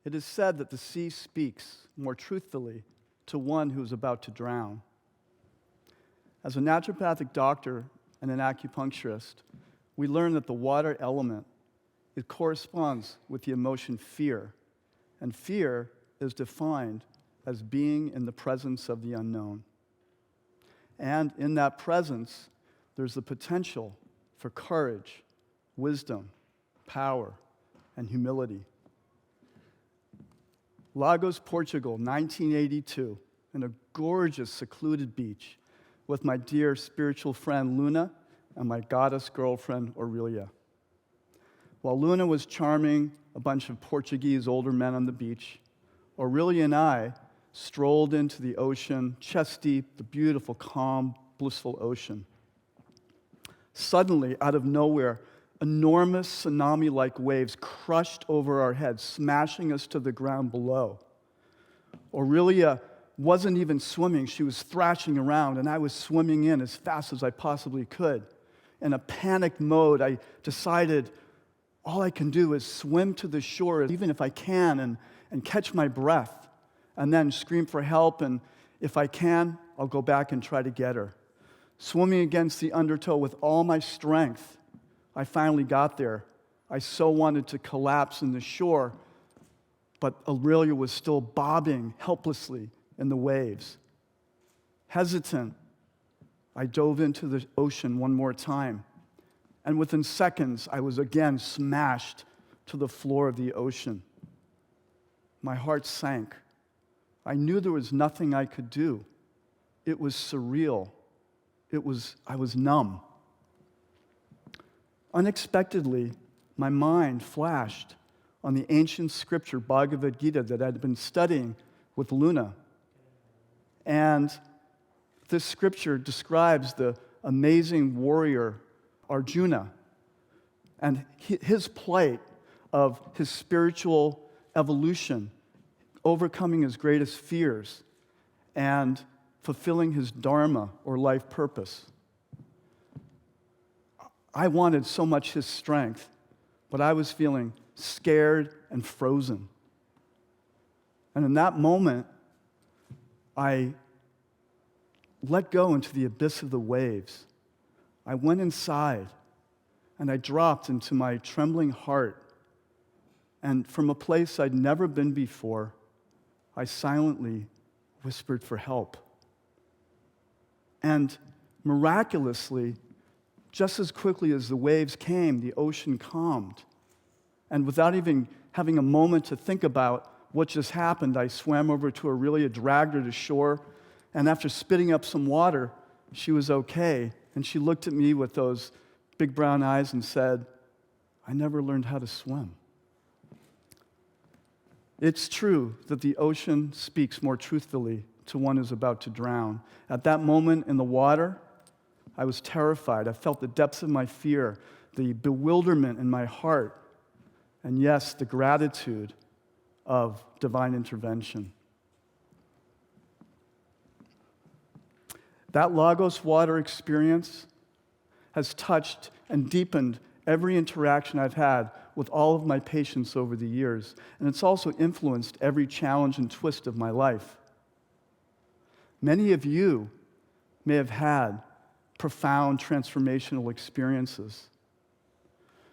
It is said that the sea speaks more truthfully to one who is about to drown. As a naturopathic doctor and an acupuncturist, we learn that the water element, it corresponds with the emotion fear, and fear is defined as being in the presence of the unknown. And in that presence, there's the potential for courage, wisdom, power, and humility. Lagos, Portugal, 1982, in a gorgeous, secluded beach with my dear spiritual friend Luna and my goddess girlfriend Aurelia. While Luna was charming a bunch of Portuguese older men on the beach, Aurelia and I strolled into the ocean, chest deep, the beautiful, calm, blissful ocean. Suddenly, out of nowhere, enormous tsunami-like waves crushed over our heads, smashing us to the ground below. Aurelia wasn't even swimming. She was thrashing around, and I was swimming in as fast as I possibly could. In a panicked mode, I decided all I can do is swim to the shore, even if I can, and catch my breath, and then scream for help, and if I can, I'll go back and try to get her. Swimming against the undertow with all my strength, I finally got there. I so wanted to collapse in the shore, but Aurelia was still bobbing helplessly in the waves. Hesitant, I dove into the ocean one more time, and within seconds, I was again smashed to the floor of the ocean. My heart sank. I knew there was nothing I could do. It was surreal. I was numb. Unexpectedly, my mind flashed on the ancient scripture Bhagavad Gita that I'd been studying with Luna. And this scripture describes the amazing warrior Arjuna and his plight of his spiritual evolution, overcoming his greatest fears and fulfilling his dharma or life purpose. I wanted so much his strength, but I was feeling scared and frozen. And in that moment, I let go into the abyss of the waves. I went inside, and I dropped into my trembling heart. And from a place I'd never been before, I silently whispered for help. And miraculously, just as quickly as the waves came, the ocean calmed. And without even having a moment to think about what just happened, I swam over to Aurelia, dragged her to shore, and after spitting up some water, she was okay. And she looked at me with those big brown eyes and said, "I never learned how to swim." It's true that the ocean speaks more truthfully to one who's about to drown. At that moment in the water, I was terrified. I felt the depths of my fear, the bewilderment in my heart, and yes, the gratitude of divine intervention. That Lagos water experience has touched and deepened every interaction I've had with all of my patients over the years, and it's also influenced every challenge and twist of my life. Many of you may have had profound transformational experiences.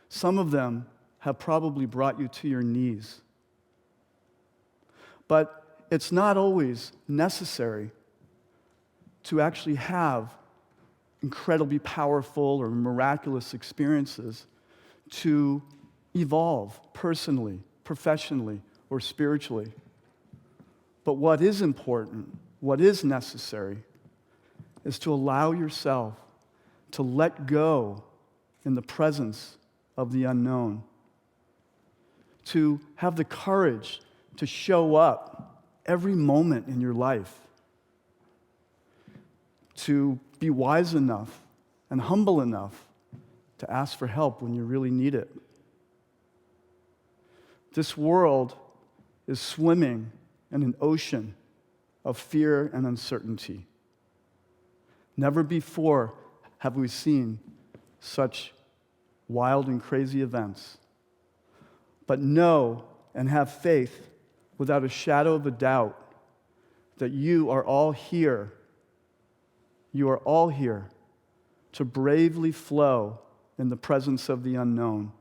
Some of them have probably brought you to your knees. But it's not always necessary to actually have incredibly powerful or miraculous experiences to evolve personally, professionally, or spiritually. But what is important, what is necessary, is to allow yourself to let go in the presence of the unknown, to have the courage to show up every moment in your life, to be wise enough and humble enough to ask for help when you really need it. This world is swimming in an ocean of fear and uncertainty. Never before have we seen such wild and crazy events. But know and have faith without a shadow of a doubt that you are all here. You are all here to bravely flow in the presence of the unknown,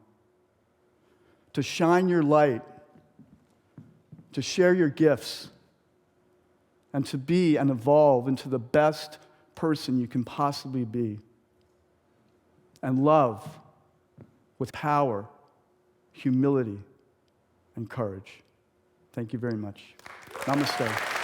to shine your light, to share your gifts, and to be and evolve into the best person you can possibly be. And love with power, humility, and courage. Thank you very much. Namaste.